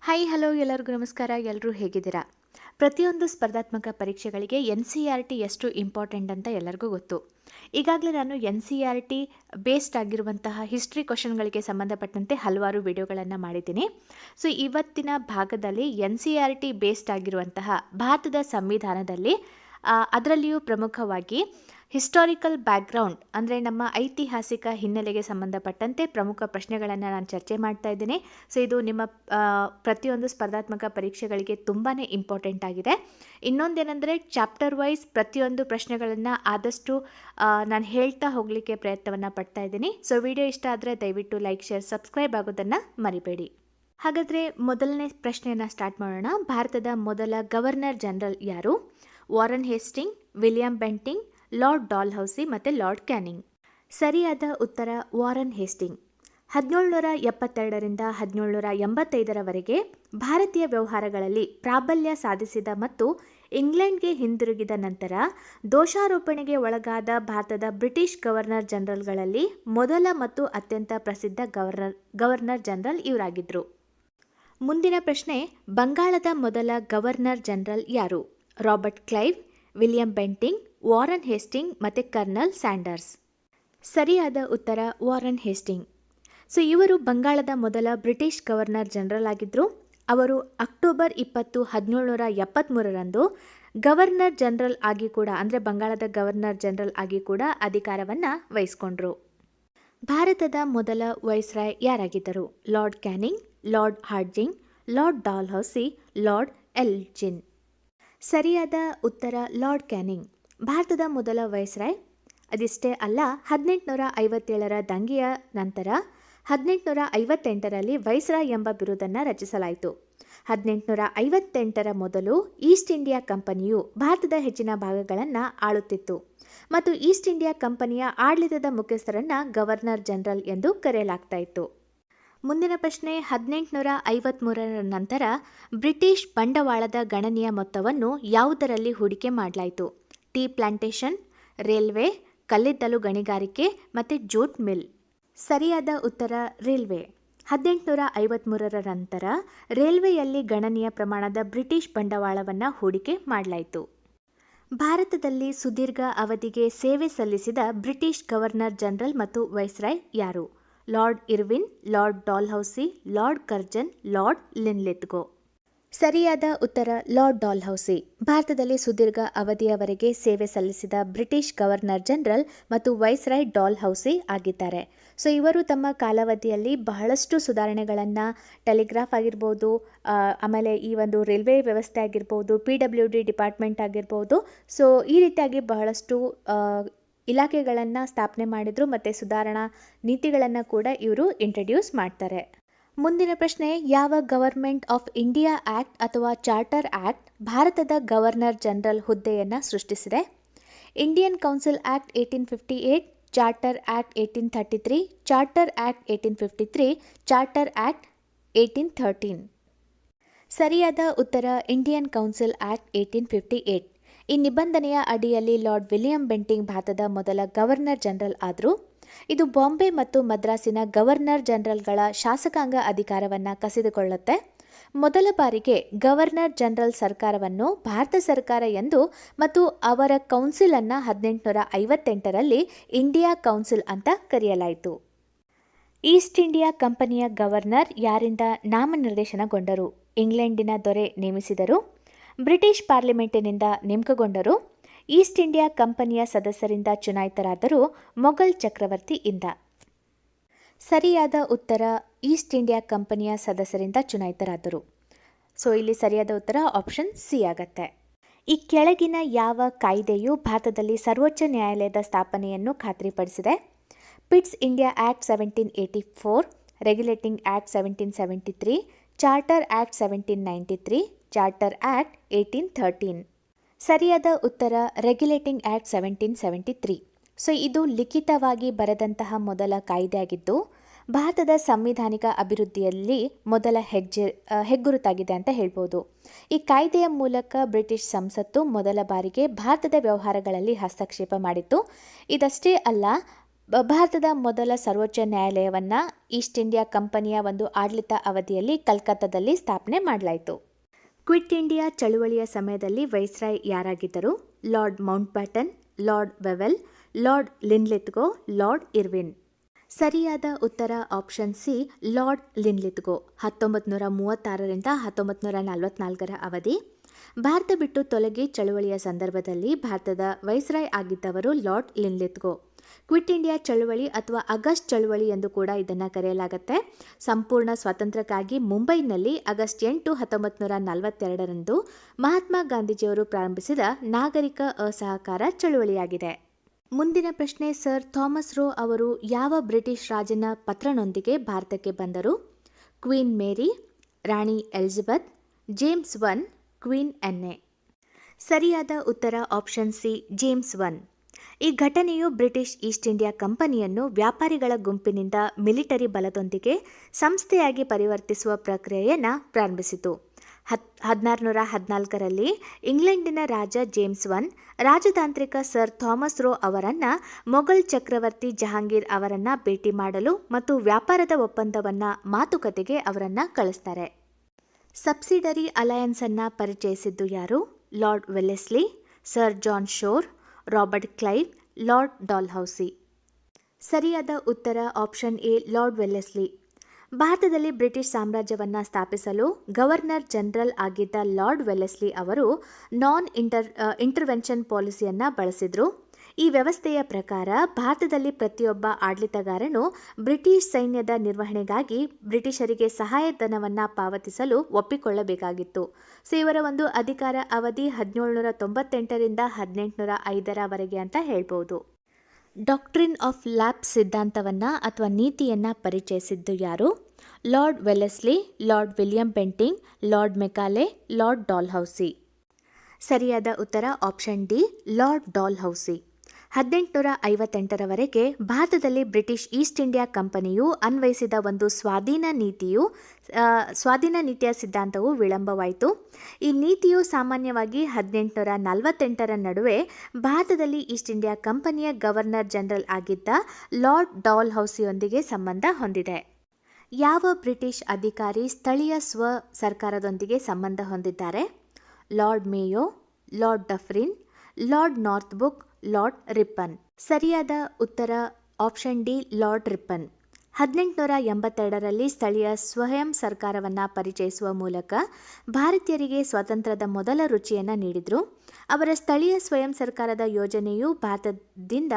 Hi hello ಎಲ್ಲರಿಗೂ ನಮಸ್ಕಾರ. ಎಲ್ಲರೂ ಹೇಗಿದ್ದೀರಾ? ಪ್ರತಿಯೊಂದು ಸ್ಪರ್ಧಾತ್ಮಕ ಪರೀಕ್ಷೆಗಳಿಗೆ NCERT ಎಷ್ಟು ಇಂಪಾರ್ಟೆಂಟ್ ಅಂತ ಎಲ್ಲರಿಗೂ ಗೊತ್ತು. ಈಗಾಗಲೇ ನಾನು NCERT ಬೇಸ್ಡ್ ಆಗಿರುವಂತಹ ಹಿಸ್ಟ್ರಿ ಕ್ವಶನ್ಗಳಿಗೆ ಸಂಬಂಧಪಟ್ಟಂತೆ ಹಲವಾರು ವಿಡಿಯೋಗಳನ್ನು ಮಾಡಿದ್ದೀನಿ. ಸೊ ಇವತ್ತಿನ ಭಾಗದಲ್ಲಿ NCERT ಬೇಸ್ಡ್ ಆಗಿರುವಂತಹ ಭಾರತದ ಸಂವಿಧಾನದಲ್ಲಿ ಅದರಲ್ಲಿಯೂ ಪ್ರಮುಖವಾಗಿ ಹಿಸ್ಟಾರಿಕಲ್ ಬ್ಯಾಕ್ಗ್ರೌಂಡ್ ಅಂದರೆ ನಮ್ಮ ಐತಿಹಾಸಿಕ ಹಿನ್ನೆಲೆಗೆ ಸಂಬಂಧಪಟ್ಟಂತೆ ಪ್ರಮುಖ ಪ್ರಶ್ನೆಗಳನ್ನು ನಾನು ಚರ್ಚೆ ಮಾಡ್ತಾ ಇದ್ದೀನಿ. ಸೊ ಇದು ನಿಮ್ಮ ಪ್ರತಿಯೊಂದು ಸ್ಪರ್ಧಾತ್ಮಕ ಪರೀಕ್ಷೆಗಳಿಗೆ ತುಂಬಾ ಇಂಪಾರ್ಟೆಂಟ್ ಆಗಿದೆ. ಇನ್ನೊಂದೇನೆಂದರೆ ಚಾಪ್ಟರ್ ವೈಸ್ ಪ್ರತಿಯೊಂದು ಪ್ರಶ್ನೆಗಳನ್ನು ಆದಷ್ಟು ನಾನು ಹೇಳ್ತಾ ಹೋಗಲಿಕ್ಕೆ ಪ್ರಯತ್ನವನ್ನು ಪಡ್ತಾ ಇದ್ದೀನಿ. ಸೊ ವಿಡಿಯೋ ಇಷ್ಟ ಆದರೆ ದಯವಿಟ್ಟು ಲೈಕ್, ಶೇರ್, ಸಬ್ಸ್ಕ್ರೈಬ್ ಆಗೋದನ್ನು ಮರಿಬೇಡಿ. ಹಾಗಾದರೆ ಮೊದಲನೇ ಪ್ರಶ್ನೆಯನ್ನು ಸ್ಟಾರ್ಟ್ ಮಾಡೋಣ. ಭಾರತದ ಮೊದಲ ಗವರ್ನರ್ ಜನರಲ್ ಯಾರು? Warren Hastings, William Bentinck, lord Dalhousie ಮತ್ತು ಲಾರ್ಡ್ ಕ್ಯಾನಿಂಗ್. ಸರಿಯಾದ ಉತ್ತರ ವಾರನ್ ಹೇಸ್ಟಿಂಗ್. 1772ರಿಂದ 1785ರವರೆಗೆ ಭಾರತೀಯ ವ್ಯವಹಾರಗಳಲ್ಲಿ ಪ್ರಾಬಲ್ಯ ಸಾಧಿಸಿದ ಮತ್ತು ಇಂಗ್ಲೆಂಡ್ಗೆ ಹಿಂದಿರುಗಿದ ನಂತರ ದೋಷಾರೋಪಣೆಗೆ ಒಳಗಾದ ಭಾರತದ ಬ್ರಿಟಿಷ್ ಗವರ್ನರ್ ಜನರಲ್ಗಳಲ್ಲಿ ಮೊದಲ ಮತ್ತು ಅತ್ಯಂತ ಪ್ರಸಿದ್ಧ ಗವರ್ನರ್ ಜನರಲ್ ಇವರಾಗಿದ್ದರು. ಮುಂದಿನ ಪ್ರಶ್ನೆ, ಬಂಗಾಳದ ಮೊದಲ ಗವರ್ನರ್ ಜನರಲ್ ಯಾರು? Robert Clive, William Bentinck, Warren Hastings ಮತ್ತು ಕರ್ನಲ್ ಸ್ಯಾಂಡರ್ಸ್. ಸರಿಯಾದ ಉತ್ತರ ವಾರನ್ ಹೇಸ್ಟಿಂಗ್. ಸೊ ಇವರು ಬಂಗಾಳದ ಮೊದಲ ಬ್ರಿಟಿಷ್ ಗವರ್ನರ್ ಜನರಲ್ ಆಗಿದ್ದರು. ಅವರು ಅಕ್ಟೋಬರ್ 20, 1773ರಂದು ಗವರ್ನರ್ ಜನರಲ್ ಆಗಿ ಕೂಡ ಅಂದರೆ ಬಂಗಾಳದ ಗವರ್ನರ್ ಜನರಲ್ ಆಗಿ ಕೂಡ ಅಧಿಕಾರವನ್ನು ವಹಿಸಿಕೊಂಡ್ರು. ಭಾರತದ ಮೊದಲ ವೈಸ್ರಾಯ್ ಯಾರಾಗಿದ್ದರು? Lord Canning, lord Hardinge, lord Dalhousie, lord Elgin. ಸರಿಯಾದ ಉತ್ತರ ಲಾರ್ಡ್ ಕ್ಯಾನಿಂಗ್. ಭಾರತದ ಮೊದಲ ವೈಸ್ರಾಯ್. ಅದಿಷ್ಟೇ ಅಲ್ಲ, 1857ರ ದಂಗೆಯ ನಂತರ 1858ರಲ್ಲಿ ವೈಸ್ರಾಯ್ ಎಂಬ ಬಿರುದನ್ನು ರಚಿಸಲಾಯಿತು. 1858ರ ಮೊದಲು ಈಸ್ಟ್ ಇಂಡಿಯಾ ಕಂಪನಿಯು ಭಾರತದ ಹೆಚ್ಚಿನ ಭಾಗಗಳನ್ನು ಆಳುತ್ತಿತ್ತು ಮತ್ತು ಈಸ್ಟ್ ಇಂಡಿಯಾ ಕಂಪನಿಯ ಆಡಳಿತದ ಮುಖ್ಯಸ್ಥರನ್ನು ಗವರ್ನರ್ ಜನರಲ್ ಎಂದು ಕರೆಯಲಾಗ್ತಾ ಇತ್ತು. ಮುಂದಿನ ಪ್ರಶ್ನೆ, 1853ರ ನಂತರ ಬ್ರಿಟಿಷ್ ಬಂಡವಾಳದ ಗಣನೀಯ ಮೊತ್ತವನ್ನು ಯಾವುದರಲ್ಲಿ ಹೂಡಿಕೆ ಮಾಡಲಾಯಿತು? ಟೀ ಪ್ಲಾಂಟೇಶನ್, ರೈಲ್ವೆ, ಕಲ್ಲಿದ್ದಲು ಗಣಿಗಾರಿಕೆ ಮತ್ತು ಜೂಟ್ ಮಿಲ್. ಸರಿಯಾದ ಉತ್ತರ ರೈಲ್ವೆ. 1853ರ ನಂತರ ರೈಲ್ವೆಯಲ್ಲಿ ಗಣನೀಯ ಪ್ರಮಾಣದ ಬ್ರಿಟಿಷ್ ಬಂಡವಾಳವನ್ನು ಹೂಡಿಕೆ ಮಾಡಲಾಯಿತು. ಭಾರತದಲ್ಲಿ ಸುದೀರ್ಘ ಅವಧಿಗೆ ಸೇವೆ ಸಲ್ಲಿಸಿದ ಬ್ರಿಟಿಷ್ ಗವರ್ನರ್ ಜನರಲ್ ಮತ್ತು ವೈಸ್ರಾಯ್ ಯಾರು? Lord Irwin, lord Dalhousie, lord Curzon, lord Linlithgow. ಸರಿಯಾದ ಉತ್ತರ ಲಾರ್ಡ್ ಡಾಲ್ಹೌಸಿ. ಭಾರತದಲ್ಲಿ ಸುದೀರ್ಘ ಅವಧಿಯವರೆಗೆ ಸೇವೆ ಸಲ್ಲಿಸಿದ ಬ್ರಿಟಿಷ್ ಗವರ್ನರ್ ಜನರಲ್ ಮತ್ತು ವೈಸ್ರಾಯ್ ಡಾಲ್ಹೌಸಿ ಆಗಿದ್ದಾರೆ. ಸೊ ಇವರು ತಮ್ಮ ಕಾಲಾವಧಿಯಲ್ಲಿ ಬಹಳಷ್ಟು ಸುಧಾರಣೆಗಳನ್ನು, ಟೆಲಿಗ್ರಾಫ್ ಆಗಿರ್ಬೋದು, ಆಮೇಲೆ ಈ ಒಂದು ರೈಲ್ವೆ ವ್ಯವಸ್ಥೆ ಆಗಿರ್ಬೋದು, PWD ಡಿಪಾರ್ಟ್ಮೆಂಟ್ ಆಗಿರ್ಬೋದು, ಸೊ ಈ ರೀತಿಯಾಗಿ ಬಹಳಷ್ಟು ಇಲಾಖೆಗಳನ್ನು ಸ್ಥಾಪನೆ ಮಾಡಿದರು ಮತ್ತು ಸುಧಾರಣಾ ನೀತಿಗಳನ್ನು ಕೂಡ ಇವರು ಇಂಟ್ರಡ್ಯೂಸ್ ಮಾಡ್ತಾರೆ. ಮುಂದಿನ ಪ್ರಶ್ನೆ, ಯಾವ ಗವರ್ಮೆಂಟ್ ಆಫ್ ಇಂಡಿಯಾ ಆ್ಯಕ್ಟ್ ಅಥವಾ ಚಾರ್ಟರ್ ಆ್ಯಕ್ಟ್ ಭಾರತದ ಗವರ್ನರ್ ಜನರಲ್ ಹುದ್ದೆಯನ್ನು ಸೃಷ್ಟಿಸಿದೆ? Indian council act 1858, charter act 1833, charter act 1853, charter act 1813. ಸರಿಯಾದ ಉತ್ತರ ಇಂಡಿಯನ್ ಕೌನ್ಸಿಲ್ ಆ್ಯಕ್ಟ್ 1858. ಈ ನಿಬಂಧನೆಯ ಅಡಿಯಲ್ಲಿ ಲಾರ್ಡ್ ವಿಲಿಯಂ ಬೆಂಟಿಂಗ್ ಭಾರತದ ಮೊದಲ ಗವರ್ನರ್ ಜನರಲ್ ಆದರು. ಇದು ಬಾಂಬೆ ಮತ್ತು ಮದ್ರಾಸಿನ ಗವರ್ನರ್ ಜನರಲ್ಗಳ ಶಾಸಕಾಂಗ ಅಧಿಕಾರವನ್ನು ಕಸಿದುಕೊಳ್ಳುತ್ತೆ. ಮೊದಲ ಬಾರಿಗೆ ಗವರ್ನರ್ ಜನರಲ್ ಸರ್ಕಾರವನ್ನು ಭಾರತ ಸರ್ಕಾರ ಎಂದು ಮತ್ತು ಅವರ ಕೌನ್ಸಿಲನ್ನು 1858ರಲ್ಲಿ ಇಂಡಿಯಾ ಕೌನ್ಸಿಲ್ ಅಂತ ಕರೆಯಲಾಯಿತು. ಈಸ್ಟ್ ಇಂಡಿಯಾ ಕಂಪನಿಯ ಗವರ್ನರ್ ಯಾರಿಂದ ನಾಮನಿರ್ದೇಶನಗೊಂಡರು? ಇಂಗ್ಲೆಂಡಿನ ದೊರೆ ನೇಮಿಸಿದರು, ಬ್ರಿಟಿಷ್ ಪಾರ್ಲಿಮೆಂಟಿನಿಂದ ನೇಮಕಗೊಂಡರು, ಈಸ್ಟ್ ಇಂಡಿಯಾ ಕಂಪನಿಯ ಸದಸ್ಯರಿಂದ ಚುನಾಯಿತರಾದರು, ಮೊಘಲ್ ಚಕ್ರವರ್ತಿಯಿಂದ. ಸರಿಯಾದ ಉತ್ತರ ಈಸ್ಟ್ ಇಂಡಿಯಾ ಕಂಪನಿಯ ಸದಸ್ಯರಿಂದ ಚುನಾಯಿತರಾದರು. ಸೊ ಇಲ್ಲಿ ಸರಿಯಾದ ಉತ್ತರ ಆಪ್ಷನ್ ಸಿ ಆಗತ್ತೆ. ಈ ಕೆಳಗಿನ ಯಾವ ಕಾಯ್ದೆಯು ಭಾರತದಲ್ಲಿ ಸರ್ವೋಚ್ಚ ನ್ಯಾಯಾಲಯದ ಸ್ಥಾಪನೆಯನ್ನು ಖಾತ್ರಿಪಡಿಸಿದೆ? Pitt's India act 1784, regulating act 1773, charter act 1793, charter act 1813. ಸರಿಯಾದ ಉತ್ತರ ರೆಗ್ಯುಲೇಟಿಂಗ್ ಆ್ಯಕ್ಟ್ 1773. ಸೊ ಇದು ಲಿಖಿತವಾಗಿ ಬರೆದಂತಹ ಮೊದಲ ಕಾಯ್ದೆಯಾಗಿದ್ದು ಭಾರತದ ಸಂವಿಧಾನಿಕ ಅಭಿವೃದ್ಧಿಯಲ್ಲಿ ಮೊದಲ ಹೆಗ್ಗುರುತಾಗಿದೆ ಅಂತ ಹೇಳ್ಬೋದು. ಈ ಕಾಯ್ದೆಯ ಮೂಲಕ ಬ್ರಿಟಿಷ್ ಸಂಸತ್ತು ಮೊದಲ ಬಾರಿಗೆ ಭಾರತದ ವ್ಯವಹಾರಗಳಲ್ಲಿ ಹಸ್ತಕ್ಷೇಪ ಮಾಡಿತ್ತು. ಇದಷ್ಟೇ ಅಲ್ಲ, ಭಾರತದ ಮೊದಲ ಸರ್ವೋಚ್ಚ ನ್ಯಾಯಾಲಯವನ್ನು ಈಸ್ಟ್ ಇಂಡಿಯಾ ಕಂಪನಿಯ ಒಂದು ಆಡಳಿತ ಅವಧಿಯಲ್ಲಿ ಕಲ್ಕತ್ತಾದಲ್ಲಿ ಸ್ಥಾಪನೆ ಮಾಡಲಾಯಿತು. ಕ್ವಿಟ್ ಇಂಡಿಯಾ ಚಳುವಳಿಯ ಸಮಯದಲ್ಲಿ ವೈಸ್ರಾಯ್ ಯಾರಾಗಿದ್ದರು? Lord Mountbatten, lord Wavell, lord Linlithgow, lord Irwin. ಸರಿಯಾದ ಉತ್ತರ ಆಪ್ಷನ್ ಸಿ, ಲಾರ್ಡ್ ಲಿನ್ಲಿತ್ಗೋ. 1936ರಿಂದ 1944 ಅವಧಿ. ಭಾರತ ಬಿಟ್ಟು ತೊಲಗಿ ಚಳುವಳಿಯ ಸಂದರ್ಭದಲ್ಲಿ ಭಾರತದ ವೈಸ್ರಾಯ್ ಆಗಿದ್ದವರು ಲಾರ್ಡ್ ಲಿನ್ಲಿತ್ಗೋ. ಕ್ವಿಟ್ ಇಂಡಿಯಾ ಚಳುವಳಿ ಅಥವಾ ಆಗಸ್ಟ್ ಚಳುವಳಿ ಎಂದು ಕೂಡ ಇದನ್ನು ಕರೆಯಲಾಗುತ್ತೆ. ಸಂಪೂರ್ಣ ಸ್ವಾತಂತ್ರ್ಯಕ್ಕಾಗಿ ಮುಂಬೈನಲ್ಲಿ ಆಗಸ್ಟ್ 8, 1942ರಂದು ಮಹಾತ್ಮ ಗಾಂಧೀಜಿಯವರು ಪ್ರಾರಂಭಿಸಿದ ನಾಗರಿಕ ಅಸಹಕಾರ ಚಳುವಳಿಯಾಗಿದೆ. ಮುಂದಿನ ಪ್ರಶ್ನೆ, ಸರ್ ಥಾಮಸ್ ರೋ ಅವರು ಯಾವ ಬ್ರಿಟಿಷ್ ರಾಜನ ಪತ್ರನೊಂದಿಗೆ ಭಾರತಕ್ಕೆ ಬಂದರು? ಕ್ವೀನ್ ಮೇರಿ, ರಾಣಿ Elizabeth, James I, queen Anne. ಸರಿಯಾದ ಉತ್ತರ ಆಪ್ಷನ್ ಸಿ, ಜೇಮ್ಸ್ I. ಈ ಘಟನೆಯು ಬ್ರಿಟಿಷ್ ಈಸ್ಟ್ ಇಂಡಿಯಾ ಕಂಪನಿಯನ್ನು ವ್ಯಾಪಾರಿಗಳ ಗುಂಪಿನಿಂದ ಮಿಲಿಟರಿ ಬಲದೊಂದಿಗೆ ಸಂಸ್ಥೆಯಾಗಿ ಪರಿವರ್ತಿಸುವ ಪ್ರಕ್ರಿಯೆಯನ್ನು ಪ್ರಾರಂಭಿಸಿತು. 1614ರಲ್ಲಿ ಇಂಗ್ಲೆಂಡಿನ ರಾಜ ಜೇಮ್ಸ್ I ರಾಜತಾಂತ್ರಿಕ ಸರ್ ಥಾಮಸ್ ರೋ ಅವರನ್ನು ಮೊಘಲ್ ಚಕ್ರವರ್ತಿ ಜಹಾಂಗೀರ್ ಅವರನ್ನು ಭೇಟಿ ಮಾಡಲು ಮತ್ತು ವ್ಯಾಪಾರದ ಒಪ್ಪಂದವನ್ನು ಮಾತುಕತೆಗೆ ಅವರನ್ನು ಕಳಿಸ್ತಾರೆ. ಸಬ್ಸಿಡರಿ ಅಲಯನ್ಸ್ ಅನ್ನು ಪರಿಚಯಿಸಿದ್ದು ಯಾರು? Lord Wellesley, sir John Shore, Robert Clive, lord Dalhousie. ಸರಿಯಾದ ಉತ್ತರ ಆಪ್ಷನ್ ಎ, ಲಾರ್ಡ್ ವೆಲ್ಲೆಸ್ಲಿ. ಭಾರತದಲ್ಲಿ ಬ್ರಿಟಿಷ್ ಸಾಮ್ರಾಜ್ಯವನ್ನು ಸ್ಥಾಪಿಸಲು ಗವರ್ನರ್ ಜನರಲ್ ಆಗಿದ್ದ ಲಾರ್ಡ್ ವೆಲ್ಲೆಸ್ಲಿ ಅವರು ನಾನ್ ಇಂಟರ್ವೆನ್ಷನ್ ಪಾಲಿಸಿಯನ್ನು ಬಳಸಿದರು. ಈ ವ್ಯವಸ್ಥೆಯ ಪ್ರಕಾರ ಭಾರತದಲ್ಲಿ ಪ್ರತಿಯೊಬ್ಬ ಆಡಳಿತಗಾರನು ಬ್ರಿಟಿಷ್ ಸೈನ್ಯದ ನಿರ್ವಹಣೆಗಾಗಿ ಬ್ರಿಟಿಷರಿಗೆ ಸಹಾಯಧನವನ್ನು ಪಾವತಿಸಲು ಒಪ್ಪಿಕೊಳ್ಳಬೇಕಾಗಿತ್ತು. ಸೊ ಇವರ ಒಂದು ಅಧಿಕಾರ ಅವಧಿ 1798ರಿಂದ 1805ರವರೆಗೆ ಅಂತ ಹೇಳ್ಬೋದು. ಡಾಕ್ಟ್ರಿನ್ ಆಫ್ ಲ್ಯಾಪ್ಸ್ ಸಿದ್ಧಾಂತವನ್ನು ಅಥವಾ ನೀತಿಯನ್ನು ಪರಿಚಯಿಸಿದ್ದು ಯಾರು? Lord Wellesley, lord William Bentinck, lord Macaulay, lord Dalhousie. ಸರಿಯಾದ ಉತ್ತರ ಆಪ್ಷನ್ ಡಿ, ಲಾರ್ಡ್ ಡಾಲ್ಹೌಸಿ. 1858ರವರೆಗೆ ಭಾರತದಲ್ಲಿ ಬ್ರಿಟಿಷ್ ಈಸ್ಟ್ ಇಂಡಿಯಾ ಕಂಪನಿಯು ಅನ್ವಯಿಸಿದ ಒಂದು ಸ್ವಾಧೀನ ನೀತಿಯ ಸಿದ್ಧಾಂತವು ವಿಳಂಬವಾಯಿತು. ಈ ನೀತಿಯು ಸಾಮಾನ್ಯವಾಗಿ 1848ರ ನಡುವೆ ಭಾರತದಲ್ಲಿ ಈಸ್ಟ್ ಇಂಡಿಯಾ ಕಂಪನಿಯ ಗವರ್ನರ್ ಜನರಲ್ ಆಗಿದ್ದ ಲಾರ್ಡ್ ಡಾಲ್ಹೌಸಿಯೊಂದಿಗೆ ಸಂಬಂಧ ಹೊಂದಿದೆ. ಯಾವ ಬ್ರಿಟಿಷ್ ಅಧಿಕಾರಿ ಸ್ಥಳೀಯ ಸ್ವ ಸರ್ಕಾರದೊಂದಿಗೆ ಸಂಬಂಧ ಹೊಂದಿದ್ದಾರೆ? Lord Mayo, lord Dufferin, lord Northbrook, lord Ripon. ಸರಿಯಾದ ಉತ್ತರ ಆಪ್ಷನ್ ಡಿ, ಲಾರ್ಡ್ ರಿಪ್ಪನ್. 1882ರಲ್ಲಿ ಸ್ಥಳೀಯ ಸ್ವಯಂ ಸರ್ಕಾರವನ್ನು ಪರಿಚಯಿಸುವ ಮೂಲಕ ಭಾರತೀಯರಿಗೆ ಸ್ವಾತಂತ್ರ್ಯದ ಮೊದಲ ರುಚಿಯನ್ನು ನೀಡಿದರು. ಅವರ ಸ್ಥಳೀಯ ಸ್ವಯಂ ಸರ್ಕಾರದ ಯೋಜನೆಯು ಭಾರತದಿಂದ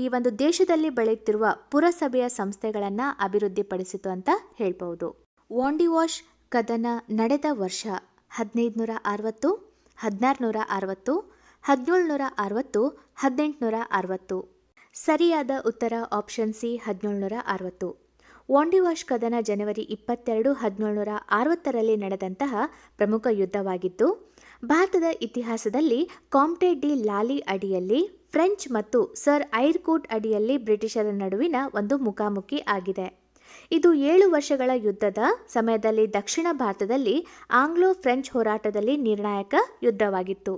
ಈ ಒಂದು ದೇಶದಲ್ಲಿ ಬೆಳೆಯುತ್ತಿರುವ ಪುರಸಭೆಯ ಸಂಸ್ಥೆಗಳನ್ನು ಅಭಿವೃದ್ಧಿಪಡಿಸಿತು ಅಂತ ಹೇಳ್ಬೋದು. ವಾಂಡಿವಾಶ್ ಕದನ ನಡೆದ ವರ್ಷ 1560, 1660, 1760, 1860. ಸರಿಯಾದ ಉತ್ತರ ಆಪ್ಷನ್ ಸಿ, 1760. ವಾಂಡಿವಾಶ್ ಕದನ ಜನವರಿ 22, 1760ರಲ್ಲಿ ನಡೆದಂತಹ ಪ್ರಮುಖ ಯುದ್ಧವಾಗಿದ್ದು ಭಾರತದ ಇತಿಹಾಸದಲ್ಲಿ ಕಾಂಟೆ ಡಿ ಲಾಲಿ ಅಡಿಯಲ್ಲಿ ಫ್ರೆಂಚ್ ಮತ್ತು ಸರ್ ಐರ್ಕೂಟ್ ಅಡಿಯಲ್ಲಿ ಬ್ರಿಟಿಷರ ನಡುವಿನ ಒಂದು ಮುಖಾಮುಖಿ ಆಗಿದೆ. ಇದು 7 ವರ್ಷಗಳ ಯುದ್ಧದ ಸಮಯದಲ್ಲಿ ದಕ್ಷಿಣ ಭಾರತದಲ್ಲಿ ಆಂಗ್ಲೋ ಫ್ರೆಂಚ್ ಹೋರಾಟದಲ್ಲಿ ನಿರ್ಣಾಯಕ ಯುದ್ಧವಾಗಿತ್ತು.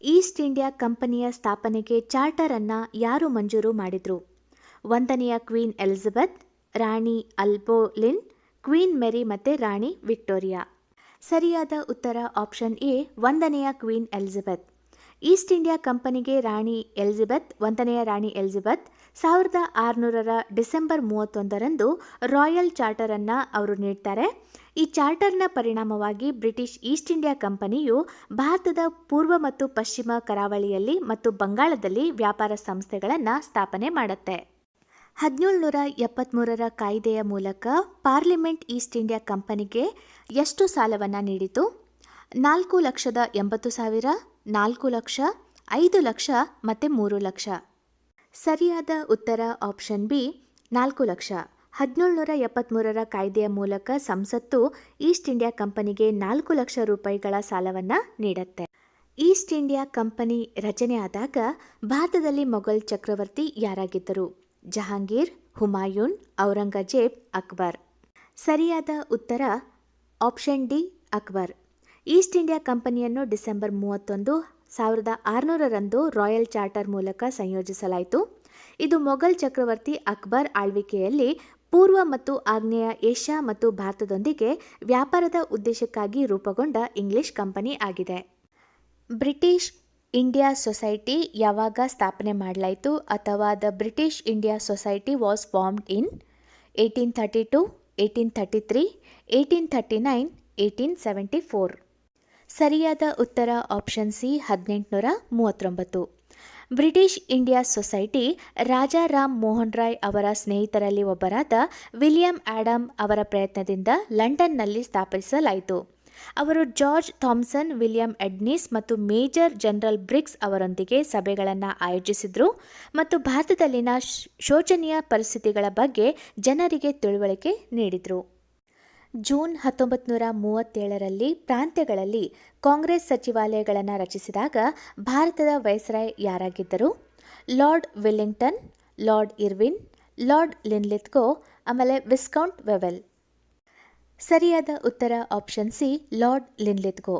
ಈಸ್ಟ್ ಇಂಡಿಯಾ ಕಂಪನಿಯ ಸ್ಥಾಪನೆಗೆ ಚಾರ್ಟರ್ ಅನ್ನು ಯಾರು ಮಂಜೂರು ಮಾಡಿದ್ರು? 1ನೆಯ ಕ್ವೀನ್ ಎಲಿಜಬೆತ್, ರಾಣಿ ಅಲ್ಬೋಲಿನ್, ಕ್ವೀನ್ ಮೇರಿ ಮತ್ತು ರಾಣಿ ವಿಕ್ಟೋರಿಯಾ. ಸರಿಯಾದ ಉತ್ತರ ಆಪ್ಷನ್ ಎ, 1ನೆಯ ಕ್ವೀನ್ ಎಲಿಜಬೆತ್. ಈಸ್ಟ್ ಇಂಡಿಯಾ ಕಂಪನಿಗೆ ರಾಣಿ ಎಲಿಜಬೆತ್, 1ನೆಯ ರಾಣಿ ಎಲಿಜಬೆತ್ 1600ರ ಡಿಸೆಂಬರ್ 31ರಂದು ರಾಯಲ್ ಚಾರ್ಟರನ್ನು ಅವರು ನೀಡ್ತಾರೆ. ಈ ಚಾರ್ಟರ್ನ ಪರಿಣಾಮವಾಗಿ ಬ್ರಿಟಿಷ್ ಈಸ್ಟ್ ಇಂಡಿಯಾ ಕಂಪನಿಯು ಭಾರತದ ಪೂರ್ವ ಮತ್ತು ಪಶ್ಚಿಮ ಕರಾವಳಿಯಲ್ಲಿ ಮತ್ತು ಬಂಗಾಳದಲ್ಲಿ ವ್ಯಾಪಾರ ಸಂಸ್ಥೆಗಳನ್ನು ಸ್ಥಾಪನೆ ಮಾಡುತ್ತೆ. 1773ರ ಕಾಯ್ದೆಯ ಮೂಲಕ ಪಾರ್ಲಿಮೆಂಟ್ ಈಸ್ಟ್ ಇಂಡಿಯಾ ಕಂಪನಿಗೆ ಎಷ್ಟು ಸಾಲವನ್ನು ನೀಡಿತು? 4,80,000, 4 ಲಕ್ಷ, 5 ಲಕ್ಷ ಮತ್ತು 3 ಲಕ್ಷ. ಸರಿಯಾದ ಉತ್ತರ ಆಪ್ಷನ್ ಬಿ, 4 ಲಕ್ಷ. 1773ರ ಕಾಯ್ದೆಯ ಮೂಲಕ ಸಂಸತ್ತು ಈಸ್ಟ್ ಇಂಡಿಯಾ ಕಂಪನಿಗೆ 4 ಲಕ್ಷ ರೂಪಾಯಿಗಳ ಸಾಲವನ್ನು ನೀಡುತ್ತೆ. ಈಸ್ಟ್ ಇಂಡಿಯಾ ಕಂಪನಿ ರಚನೆಯಾದಾಗ ಭಾರತದಲ್ಲಿ ಮೊಘಲ್ ಚಕ್ರವರ್ತಿ ಯಾರಾಗಿದ್ದರು? ಜಹಾಂಗೀರ್, ಹುಮಾಯೂನ್, ಔರಂಗಜೇಬ್, ಅಕ್ಬರ್. ಸರಿಯಾದ ಉತ್ತರ option D, Akbar. East India ಕಂಪನಿಯನ್ನು ಡಿಸೆಂಬರ್ 31, 1600ರಂದು ರಾಯಲ್ ಚಾರ್ಟರ್ ಮೂಲಕ ಸಂಯೋಜಿಸಲಾಯಿತು. ಇದು ಮೊಘಲ್ ಚಕ್ರವರ್ತಿ ಅಕ್ಬರ್ ಆಳ್ವಿಕೆಯಲ್ಲಿ ಪೂರ್ವ ಮತ್ತು ಆಗ್ನೇಯ ಏಷ್ಯಾ ಮತ್ತು ಭಾರತದೊಂದಿಗೆ ವ್ಯಾಪಾರದ ಉದ್ದೇಶಕ್ಕಾಗಿ ರೂಪುಗೊಂಡ ಇಂಗ್ಲಿಷ್ ಕಂಪನಿ ಆಗಿದೆ. ಬ್ರಿಟಿಷ್ ಇಂಡಿಯಾ ಸೊಸೈಟಿ ಯಾವಾಗ ಸ್ಥಾಪನೆ ಮಾಡಲಾಯಿತು ಅಥವಾ the British India society was formed in 1832, 1833, 1839, 1874. ಸರಿಯಾದ ಉತ್ತರ option C 1839. British India society Raja Ram Mohan Roy ಅವರ ಸ್ನೇಹಿತರಲ್ಲಿ ಒಬ್ಬರಾದ ವಿಲಿಯಂ ಆಡಮ್ ಅವರ ಪ್ರಯತ್ನದಿಂದ ಲಂಡನ್ನಲ್ಲಿ ಸ್ಥಾಪಿಸಲಾಯಿತು. ಅವರು ಜಾರ್ಜ್ ಥಾಮ್ಸನ್, ವಿಲಿಯಂ ಎಡ್ನಿಸ್ ಮತ್ತು ಮೇಜರ್ ಜನರಲ್ ಬ್ರಿಗ್ಸ್ ಅವರೊಂದಿಗೆ ಸಭೆಗಳನ್ನು ಆಯೋಜಿಸಿದರು ಮತ್ತು ಭಾರತದಲ್ಲಿನ ಶೋಚನೀಯ ಪರಿಸ್ಥಿತಿಗಳ ಬಗ್ಗೆ ಜನರಿಗೆ ತಿಳುವಳಿಕೆ ನೀಡಿದರು. ಜೂನ್ 1937ರಲ್ಲಿ ಪ್ರಾಂತ್ಯಗಳಲ್ಲಿ ಕಾಂಗ್ರೆಸ್ ಸಚಿವಾಲಯಗಳನ್ನು ರಚಿಸಿದಾಗ ಭಾರತದ ವೈಸ್ರಾಯ್ ಯಾರಾಗಿದ್ದರು? Lord Willingdon, lord Irwin, lord Linlithgow, ಆಮೇಲೆ ವಿಸ್ಕೌಂಟ್ ವೆವೆಲ್. ಸರಿಯಾದ ಉತ್ತರ ಆಪ್ಷನ್ ಸಿ ಲಾರ್ಡ್ ಲಿನ್ಲಿತ್ಗೋ.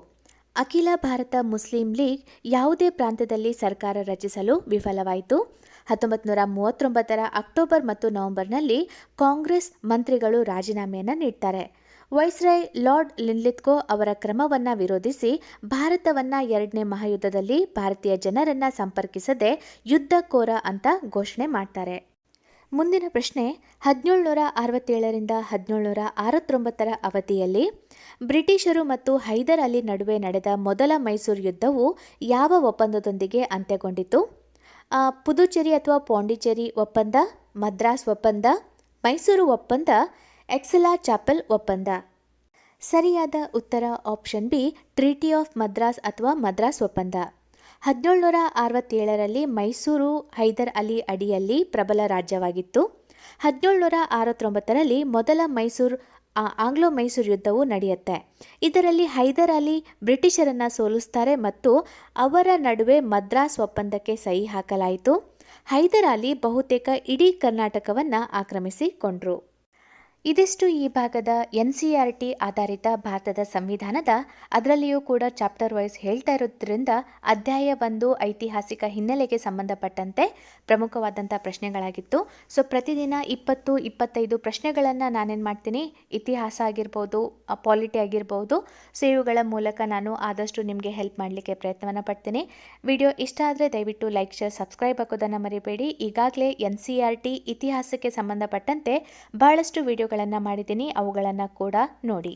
ಅಖಿಲ ಭಾರತ ಮುಸ್ಲಿಂ ಲೀಗ್ ಯಾವುದೇ ಪ್ರಾಂತ್ಯದಲ್ಲಿ ಸರ್ಕಾರ ರಚಿಸಲು ವಿಫಲವಾಯಿತು? 1939ರ ಅಕ್ಟೋಬರ್ ಮತ್ತು ನವೆಂಬರ್ನಲ್ಲಿ ಕಾಂಗ್ರೆಸ್ ಮಂತ್ರಿಗಳು ರಾಜೀನಾಮೆಯನ್ನು ನೀಡ್ತಾರೆ. ವೈಸ್ರಾಯ್ ಲಾರ್ಡ್ ಲಿನ್ಲಿತ್ಗೋ ಅವರ ಕ್ರಮವನ್ನು ವಿರೋಧಿಸಿ ಭಾರತವನ್ನು 2ನೇ ಮಹಾಯುದ್ಧದಲ್ಲಿ ಭಾರತೀಯ ಜನರನ್ನು ಸಂಪರ್ಕಿಸದೆ ಯುದ್ಧಕೋರ ಅಂತ ಘೋಷಣೆ ಮಾಡ್ತಾರೆ. ಮುಂದಿನ ಪ್ರಶ್ನೆ, 1767ರಿಂದ 1769ರ ಅವಧಿಯಲ್ಲಿ ಬ್ರಿಟಿಷರು ಮತ್ತು ಹೈದರ್ ಅಲಿ ನಡುವೆ ನಡೆದ ಮೊದಲ ಮೈಸೂರು ಯುದ್ಧವು ಯಾವ ಒಪ್ಪಂದದೊಂದಿಗೆ ಅಂತ್ಯಗೊಂಡಿತು? ಪುದುಚೇರಿ ಅಥವಾ ಪಾಂಡಿಚೇರಿ ಒಪ್ಪಂದ, ಮದ್ರಾಸ್ ಒಪ್ಪಂದ, ಮೈಸೂರು ಒಪ್ಪಂದ, ಎಕ್ಸೆಲಾ ಚಾಪೆಲ್ ಒಪ್ಪಂದ. ಸರಿಯಾದ ಉತ್ತರ option B treaty of Madras ಅಥವಾ ಮದ್ರಾಸ್ ಒಪ್ಪಂದ. 1767ರಲ್ಲಿ ಮೈಸೂರು ಹೈದರ್ ಅಲಿ ಅಡಿಯಲ್ಲಿ ಪ್ರಬಲ ರಾಜ್ಯವಾಗಿತ್ತು. 1769ರಲ್ಲಿ ಮೊದಲ ಆಂಗ್ಲೋ ಮೈಸೂರು ಯುದ್ಧವು ನಡೆಯುತ್ತೆ. ಇದರಲ್ಲಿ ಹೈದರ್ ಅಲಿ ಬ್ರಿಟಿಷರನ್ನು ಸೋಲಿಸ್ತಾರೆ ಮತ್ತು ಅವರ ನಡುವೆ ಮದ್ರಾಸ್ ಒಪ್ಪಂದಕ್ಕೆ ಸಹಿ ಹಾಕಲಾಯಿತು. ಹೈದರ್ ಅಲಿ ಬಹುತೇಕ ಇಡೀ ಕರ್ನಾಟಕವನ್ನು ಆಕ್ರಮಿಸಿಕೊಂಡ್ರು. ಇದಿಷ್ಟು ಈ ಭಾಗದ NCERT ಆಧಾರಿತ ಭಾರತದ ಸಂವಿಧಾನದ, ಅದರಲ್ಲಿಯೂ ಕೂಡ ಚಾಪ್ಟರ್ ವೈಸ್ ಹೇಳ್ತಾ ಇರೋದ್ರಿಂದ ಅಧ್ಯಾಯ 1 ಐತಿಹಾಸಿಕ ಹಿನ್ನೆಲೆಗೆ ಸಂಬಂಧಪಟ್ಟಂತೆ ಪ್ರಮುಖವಾದಂಥ ಪ್ರಶ್ನೆಗಳಾಗಿತ್ತು. ಸೊ ಪ್ರತಿದಿನ 20-25 ಪ್ರಶ್ನೆಗಳನ್ನು ನಾನೇನು ಮಾಡ್ತೀನಿ, ಇತಿಹಾಸ ಆಗಿರ್ಬೋದು, ಪಾಲಿಟಿ ಆಗಿರ್ಬೋದು, ಸೊ ಇವುಗಳ ಮೂಲಕ ನಾನು ಆದಷ್ಟು ನಿಮಗೆ ಹೆಲ್ಪ್ ಮಾಡಲಿಕ್ಕೆ ಪ್ರಯತ್ನವನ್ನು ಪಡ್ತೀನಿ. ವಿಡಿಯೋ ಇಷ್ಟ ಆದರೆ ದಯವಿಟ್ಟು ಲೈಕ್, ಶೇರ್, ಸಬ್ಸ್ಕ್ರೈಬ್ ಆಗೋದನ್ನು ಮರಿಬೇಡಿ. ಈಗಾಗಲೇ NCERT ಇತಿಹಾಸಕ್ಕೆ ಸಂಬಂಧಪಟ್ಟಂತೆ ಬಹಳಷ್ಟು ವಿಡಿಯೋಗಳನ್ನು ಮಾಡಿದ್ದೀನಿ, ಅವುಗಳನ್ನು ಕೂಡ ನೋಡಿ.